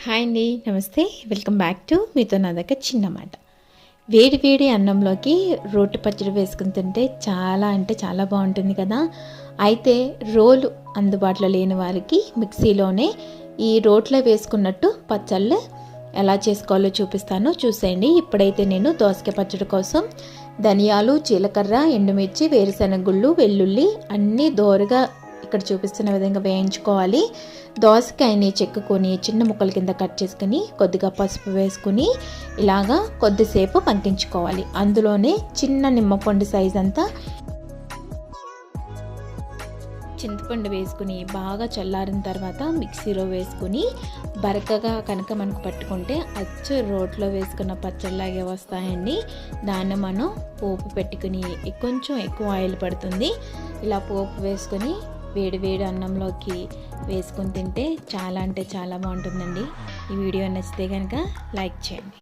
Hi అండి, నమస్తే. Welcome back to మీతో నా దగ్గర చిన్న మాట. వేడి వేడి అన్నంలోకి రోటి పచ్చడి వేసుకుని తింటే చాలా అంటే చాలా బాగుంటుంది కదా. అయితే రోలు అందుబాటులో లేని వారికి మిక్సీలోనే ఈ రోట్లో వేసుకున్నట్టు పచ్చళ్ళు ఎలా చేసుకోవాలో చూపిస్తాను, చూసేయండి. ఇప్పుడైతే నేను దోసకాయ పచ్చడి కోసం ధనియాలు, జీలకర్ర, ఎండుమిర్చి, వేరుశెనగ గుళ్ళు, వెల్లుల్లి అన్నీ దోరగా ఇక్కడ చూపిస్తున్న విధంగా వేయించుకోవాలి. దోసకాయని చెక్కుకొని చిన్న ముక్కల కింద కట్ చేసుకుని కొద్దిగా పసుపు వేసుకుని ఇలాగా కొద్దిసేపు మగ్గించుకోవాలి. అందులోనే చిన్న నిమ్మపండు సైజ్ అంతా చింతపండు వేసుకుని బాగా చల్లారిన తర్వాత మిక్సీలో వేసుకుని బరకగా కనుక మనకు పట్టుకుంటే అచ్చు రోట్లో వేసుకున్న పచ్చళ్ళలాగే వస్తాయండి. దాన్ని మనం పోపు పెట్టుకుని కొంచెం ఎక్కువ ఆయిల్ పడుతుంది. ఇలా పోపు వేసుకుని వేడి వేడి అన్నంలోకి వేసుకొని తింటే చాలా అంటే చాలా బాగుంటుందండి. ఈ వీడియో నచ్చితే కనుక లైక్ చేయండి.